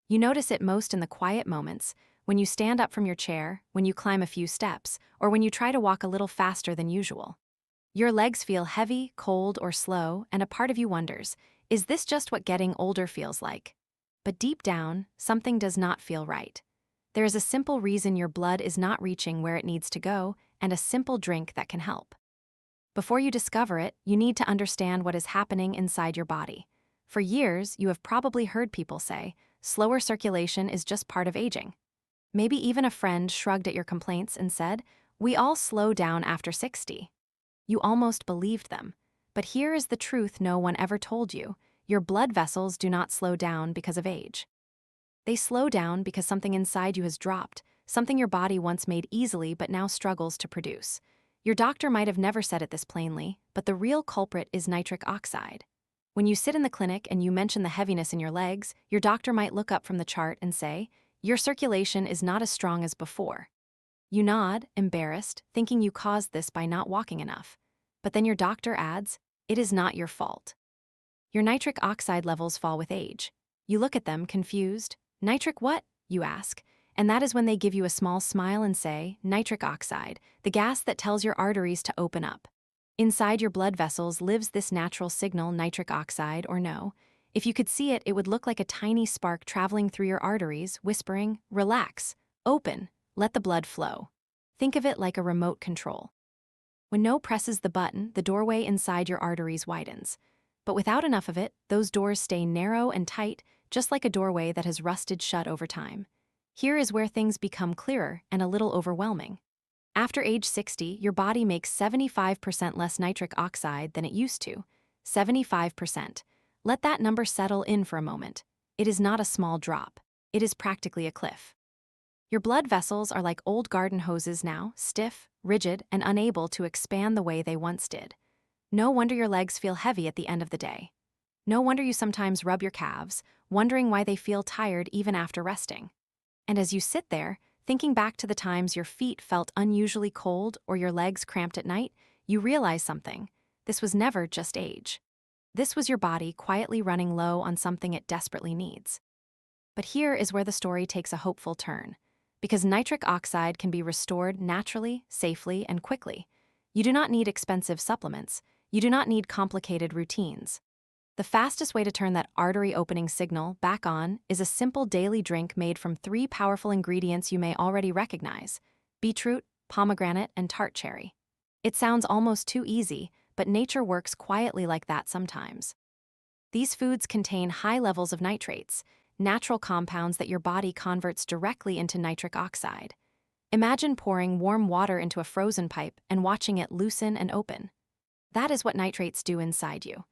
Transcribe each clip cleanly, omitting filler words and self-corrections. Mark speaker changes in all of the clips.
Speaker 1: You notice it most in the quiet moments, when you stand up from your chair, when you climb a few steps, or when you try to walk a little faster than usual. Your legs feel heavy, cold, or slow, and a part of you wonders, is this just what getting older feels like? But deep down, something does not feel right. There is a simple reason your blood is not reaching where it needs to go, and a simple drink that can help. Before you discover it, you need to understand what is happening inside your body. For years, you have probably heard people say, slower circulation is just part of aging. Maybe even a friend shrugged at your complaints and said, we all slow down after 60. You almost believed them. But here is the truth no one ever told you. Your blood vessels do not slow down because of age. They slow down because something inside you has dropped, something your body once made easily but now struggles to produce. Your doctor might have never said it this plainly, but the real culprit is nitric oxide. When you sit in the clinic and you mention the heaviness in your legs, your doctor might look up from the chart and say, your circulation is not as strong as before. You nod, embarrassed, thinking you caused this by not walking enough. But then your doctor adds, it is not your fault. Your nitric oxide levels fall with age. You look at them, confused. Nitric what? You ask. And that is when they give you a small smile and say, nitric oxide, the gas that tells your arteries to open up. Inside your blood vessels lives this natural signal, nitric oxide or no. If you could see it, it would look like a tiny spark traveling through your arteries, whispering, relax, open, let the blood flow. Think of it like a remote control. When no presses the button, the doorway inside your arteries widens. But without enough of it, those doors stay narrow and tight, just like a doorway that has rusted shut over time. Here is where things become clearer and a little overwhelming. After age 60, your body makes 75% less nitric oxide than it used to. 75%. Let that number settle in for a moment. It is not a small drop. It is practically a cliff. Your blood vessels are like old garden hoses now, stiff, rigid, and unable to expand the way they once did. No wonder your legs feel heavy at the end of the day. No wonder you sometimes rub your calves, wondering why they feel tired even after resting. And as you sit there, thinking back to the times your feet felt unusually cold or your legs cramped at night, you realize something. This was never just age. This was your body quietly running low on something it desperately needs. But here is where the story takes a hopeful turn. Because nitric oxide can be restored naturally, safely, and quickly. You do not need expensive supplements. You do not need complicated routines. The fastest way to turn that artery opening signal back on is a simple daily drink made from 3 powerful ingredients you may already recognize: beetroot, pomegranate, and tart cherry. It sounds almost too easy, but nature works quietly like that sometimes. These foods contain high levels of nitrates, natural compounds that your body converts directly into nitric oxide. Imagine pouring warm water into a frozen pipe and watching it loosen and open. That is what nitrates do inside you.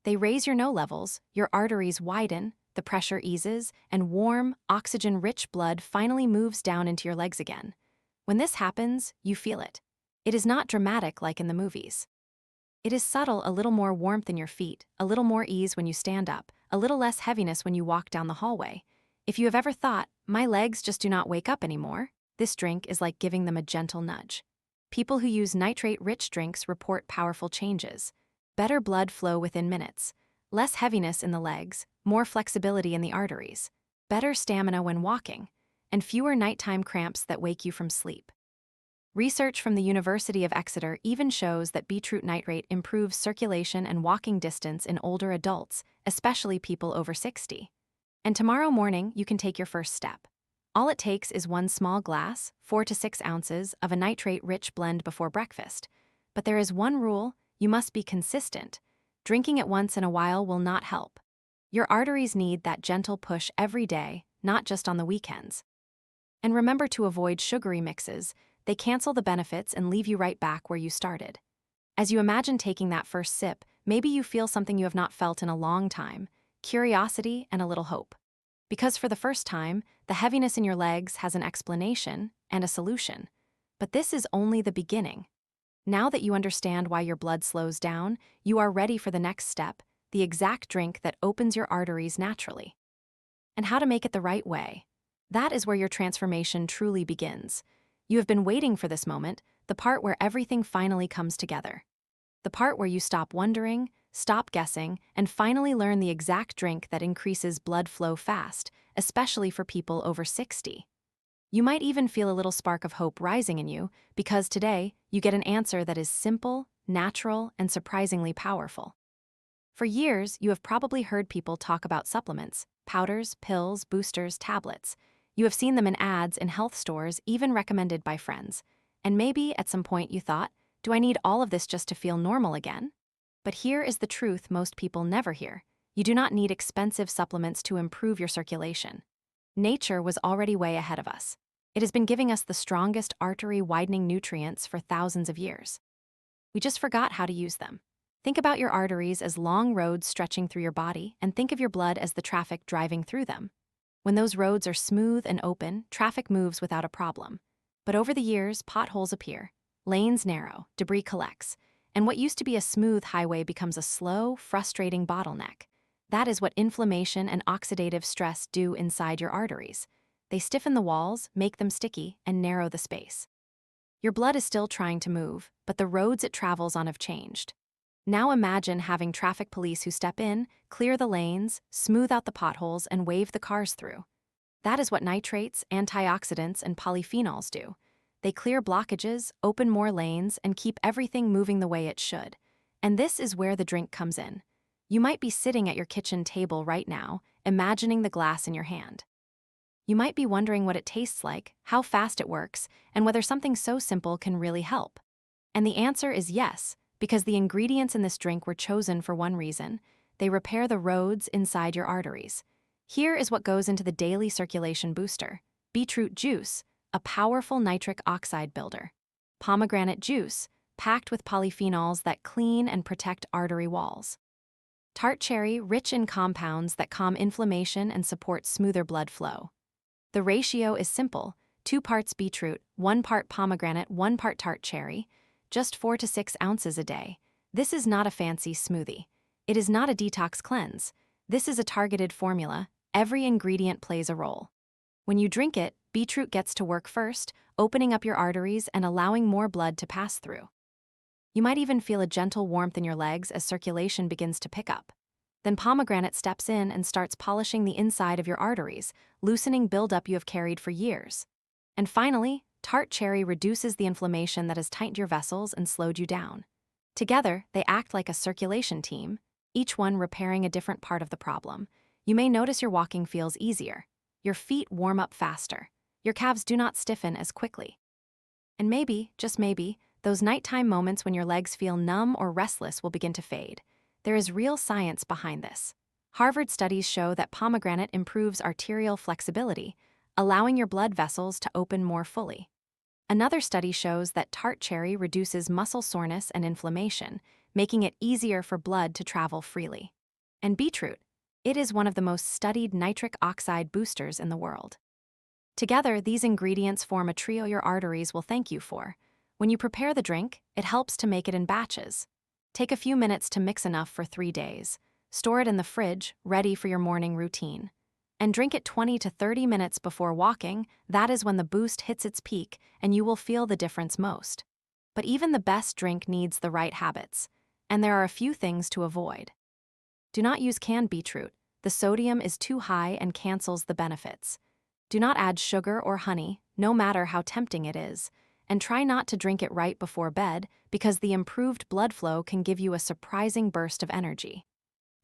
Speaker 1: They raise your NO levels, your arteries widen, the pressure eases, and warm, oxygen-rich blood finally moves down into your legs again. When this happens, you feel it. It is not dramatic like in the movies. It is subtle, a little more warmth in your feet, a little more ease when you stand up, a little less heaviness when you walk down the hallway. If you have ever thought, my legs just do not wake up anymore, this drink is like giving them a gentle nudge. People who use nitrate-rich drinks report powerful changes. Better blood flow within minutes, less heaviness in the legs, more flexibility in the arteries, better stamina when walking, and fewer nighttime cramps that wake you from sleep. Research from the University of Exeter even shows that beetroot nitrate improves circulation and walking distance in older adults, especially people over 60. And tomorrow morning, you can take your first step. All it takes is 1 small glass, 4 to 6 ounces, of a nitrate-rich blend before breakfast. But there is one rule: you must be consistent. Drinking it once in a while will not help. Your arteries need that gentle push every day, not just on the weekends. And remember to avoid sugary mixes. They cancel the benefits and leave you right back where you started. As you imagine taking that first sip, maybe you feel something you have not felt in a long time: curiosity and a little hope. Because for the first time, the heaviness in your legs has an explanation and a solution. But this is only the beginning. Now that you understand why your blood slows down, you are ready for the next step, the exact drink that opens your arteries naturally. And how to make it the right way. That is where your transformation truly begins. You have been waiting for this moment, the part where everything finally comes together. The part where you stop wondering, stop guessing, and finally learn the exact drink that increases blood flow fast, especially for people over 60. You might even feel a little spark of hope rising in you because today you get an answer that is simple, natural, and surprisingly powerful. For years, you have probably heard people talk about supplements, powders, pills, boosters, tablets. You have seen them in ads in health stores, even recommended by friends. And maybe at some point you thought, do I need all of this just to feel normal again? But here is the truth most people never hear. You do not need expensive supplements to improve your circulation. Nature was already way ahead of us. It has been giving us the strongest artery-widening nutrients for thousands of years. We just forgot how to use them. Think about your arteries as long roads stretching through your body, and think of your blood as the traffic driving through them. When those roads are smooth and open, traffic moves without a problem. But over the years, potholes appear, lanes narrow, debris collects, and what used to be a smooth highway becomes a slow, frustrating bottleneck. That is what inflammation and oxidative stress do inside your arteries. They stiffen the walls, make them sticky, and narrow the space. Your blood is still trying to move, but the roads it travels on have changed. Now imagine having traffic police who step in, clear the lanes, smooth out the potholes, and wave the cars through. That is what nitrates, antioxidants, and polyphenols do. They clear blockages, open more lanes, and keep everything moving the way it should. And this is where the drink comes in. You might be sitting at your kitchen table right now, imagining the glass in your hand. You might be wondering what it tastes like, how fast it works, and whether something so simple can really help. And the answer is yes, because the ingredients in this drink were chosen for one reason. They repair the roads inside your arteries. Here is what goes into the daily circulation booster. Beetroot juice, a powerful nitric oxide builder. Pomegranate juice, packed with polyphenols that clean and protect artery walls. Tart cherry, rich in compounds that calm inflammation and support smoother blood flow. The ratio is simple: 2 parts beetroot, 1 part pomegranate, 1 part tart cherry, just 4 to 6 ounces a day. This is not a fancy smoothie. It is not a detox cleanse. This is a targeted formula. Every ingredient plays a role. When you drink it, beetroot gets to work first, opening up your arteries and allowing more blood to pass through. You might even feel a gentle warmth in your legs as circulation begins to pick up. Then pomegranate steps in and starts polishing the inside of your arteries, loosening buildup you have carried for years. And finally, tart cherry reduces the inflammation that has tightened your vessels and slowed you down. Together, they act like a circulation team, each one repairing a different part of the problem. You may notice your walking feels easier. Your feet warm up faster. Your calves do not stiffen as quickly. And maybe, just maybe, those nighttime moments when your legs feel numb or restless will begin to fade. There is real science behind this. Harvard studies show that pomegranate improves arterial flexibility, allowing your blood vessels to open more fully. Another study shows that tart cherry reduces muscle soreness and inflammation, making it easier for blood to travel freely. And beetroot, it is one of the most studied nitric oxide boosters in the world. Together, these ingredients form a trio your arteries will thank you for. When you prepare the drink, it helps to make it in batches. Take a few minutes to mix enough for 3 days. Store it in the fridge, ready for your morning routine. And drink it 20 to 30 minutes before walking. That is when the boost hits its peak and you will feel the difference most. But even the best drink needs the right habits, and there are a few things to avoid. Do not use canned beetroot. The sodium is too high and cancels the benefits. Do not add sugar or honey, no matter how tempting it is. And try not to drink it right before bed because the improved blood flow can give you a surprising burst of energy.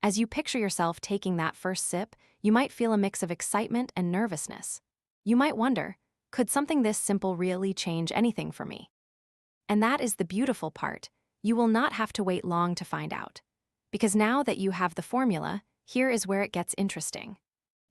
Speaker 1: As you picture yourself taking that first sip, you might feel a mix of excitement and nervousness. You might wonder, could something this simple really change anything for me? And that is the beautiful part. You will not have to wait long to find out. Because now that you have the formula, here is where it gets interesting.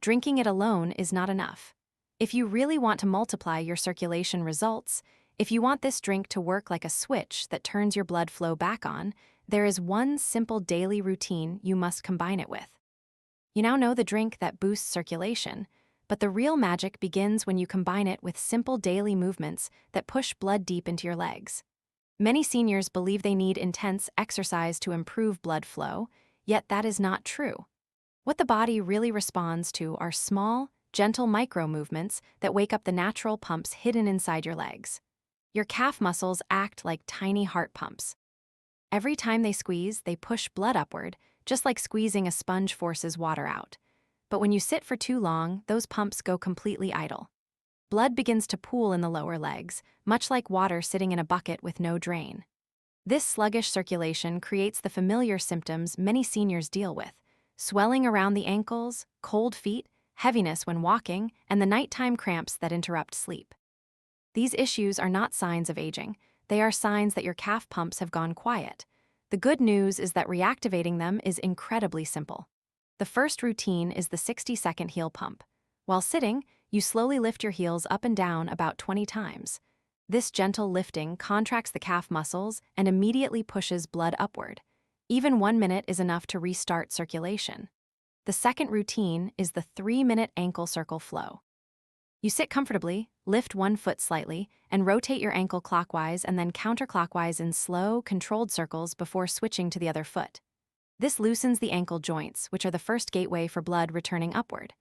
Speaker 1: Drinking it alone is not enough. If you really want to multiply your circulation results, if you want this drink to work like a switch that turns your blood flow back on, there is one simple daily routine you must combine it with. You now know the drink that boosts circulation, but the real magic begins when you combine it with simple daily movements that push blood deep into your legs. Many seniors believe they need intense exercise to improve blood flow, yet that is not true. What the body really responds to are small, gentle micro-movements that wake up the natural pumps hidden inside your legs. Your calf muscles act like tiny heart pumps. Every time they squeeze, they push blood upward, just like squeezing a sponge forces water out. But when you sit for too long, those pumps go completely idle. Blood begins to pool in the lower legs, much like water sitting in a bucket with no drain. This sluggish circulation creates the familiar symptoms many seniors deal with: swelling around the ankles, cold feet, heaviness when walking, and the nighttime cramps that interrupt sleep. These issues are not signs of aging. They are signs that your calf pumps have gone quiet. The good news is that reactivating them is incredibly simple. The first routine is the 60-second heel pump. While sitting, you slowly lift your heels up and down about 20 times. This gentle lifting contracts the calf muscles and immediately pushes blood upward. Even 1 minute is enough to restart circulation. The second routine is the 3-minute ankle circle flow. You sit comfortably, lift one foot slightly, and rotate your ankle clockwise and then counterclockwise in slow, controlled circles before switching to the other foot. This loosens the ankle joints, which are the first gateway for blood returning upward.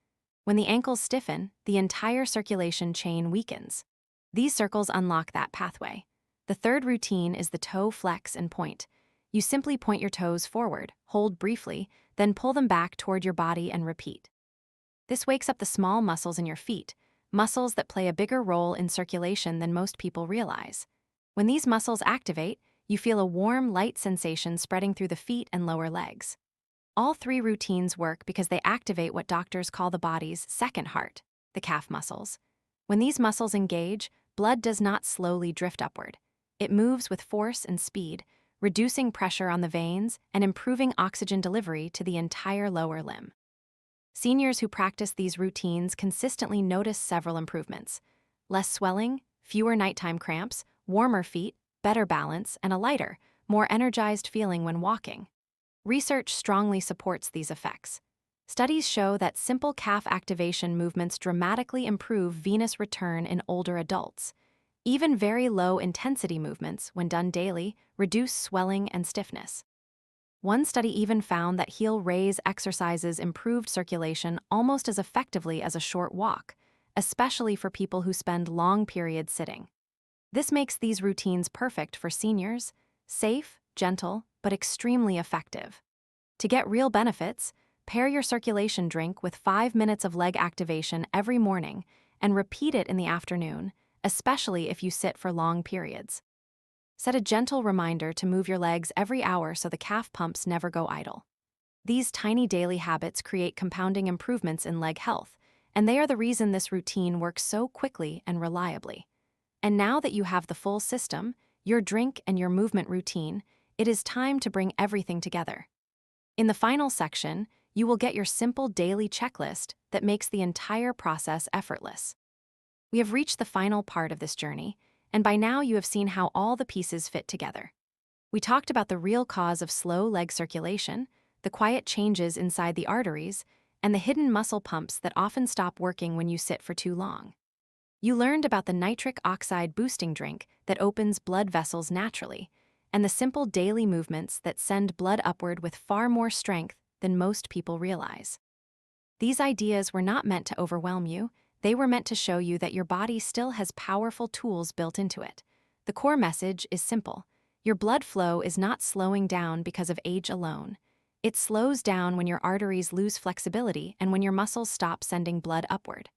Speaker 1: When the ankles stiffen, the entire circulation chain weakens. These circles unlock that pathway. The third routine is the toe flex and point. You simply point your toes forward, hold briefly, then pull them back toward your body and repeat. This wakes up the small muscles in your feet, muscles that play a bigger role in circulation than most people realize. When these muscles activate, you feel a warm, light sensation spreading through the feet and lower legs. All three routines work because they activate what doctors call the body's second heart, the calf muscles. When these muscles engage, blood does not slowly drift upward. It moves with force and speed, reducing pressure on the veins and improving oxygen delivery to the entire lower limb. Seniors who practice these routines consistently notice several improvements: less swelling, fewer nighttime cramps, warmer feet, better balance, and a lighter, more energized feeling when walking. Research strongly supports these effects. Studies show that simple calf activation movements dramatically improve venous return in older adults. Even very low-intensity movements, when done daily, reduce swelling and stiffness. One study even found that heel raise exercises improved circulation almost as effectively as a short walk, especially for people who spend long periods sitting. This makes these routines perfect for seniors: safe, gentle, but extremely effective. To get real benefits, pair your circulation drink with 5 minutes of leg activation every morning and repeat it in the afternoon, especially if you sit for long periods. Set a gentle reminder to move your legs every hour so the calf pumps never go idle. These tiny daily habits create compounding improvements in leg health, and they are the reason this routine works so quickly and reliably. And now that you have the full system, your drink and your movement routine, it is time to bring everything together. In the final section, you will get your simple daily checklist that makes the entire process effortless. We have reached the final part of this journey, and by now you have seen how all the pieces fit together. We talked about the real cause of slow leg circulation, the quiet changes inside the arteries, and the hidden muscle pumps that often stop working when you sit for too long. You learned about the nitric oxide boosting drink that opens blood vessels naturally, and the simple daily movements that send blood upward with far more strength than most people realize. These ideas were not meant to overwhelm you. They were meant to show you that your body still has powerful tools built into it. The core message is simple: your blood flow is not slowing down because of age alone. It slows down when your arteries lose flexibility and when your muscles stop sending blood upward.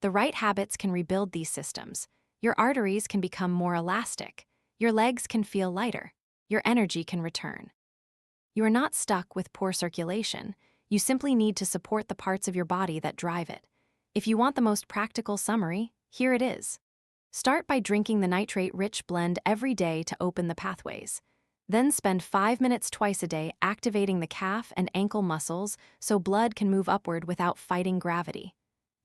Speaker 1: The right habits can rebuild these systems. Your arteries can become more elastic. Your legs can feel lighter. Your energy can return. You are not stuck with poor circulation. You simply need to support the parts of your body that drive it. If you want the most practical summary, here it is. Start by drinking the nitrate-rich blend every day to open the pathways. Then spend 5 minutes twice a day activating the calf and ankle muscles so blood can move upward without fighting gravity.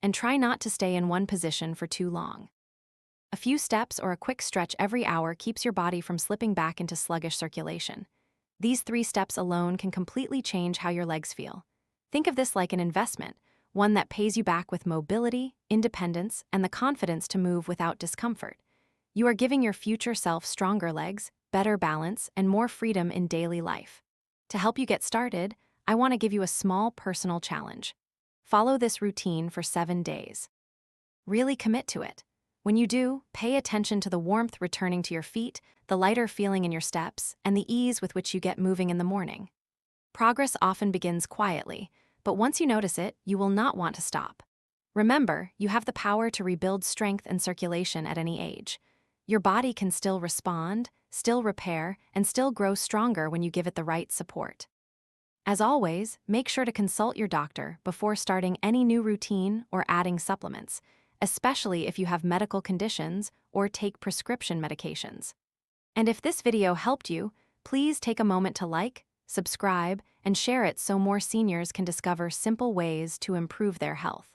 Speaker 1: And try not to stay in one position for too long. A few steps or a quick stretch every hour keeps your body from slipping back into sluggish circulation. These 3 steps alone can completely change how your legs feel. Think of this like an investment, one that pays you back with mobility, independence, and the confidence to move without discomfort. You are giving your future self stronger legs, better balance, and more freedom in daily life. To help you get started, I want to give you a small personal challenge. Follow this routine for 7 days. Really commit to it. When you do, pay attention to the warmth returning to your feet, the lighter feeling in your steps, and the ease with which you get moving in the morning. Progress often begins quietly, but once you notice it, you will not want to stop. Remember, you have the power to rebuild strength and circulation at any age. Your body can still respond, still repair, and still grow stronger when you give it the right support. As always, make sure to consult your doctor before starting any new routine or adding supplements, especially if you have medical conditions or take prescription medications. And if this video helped you, please take a moment to like, subscribe, and share it so more seniors can discover simple ways to improve their health.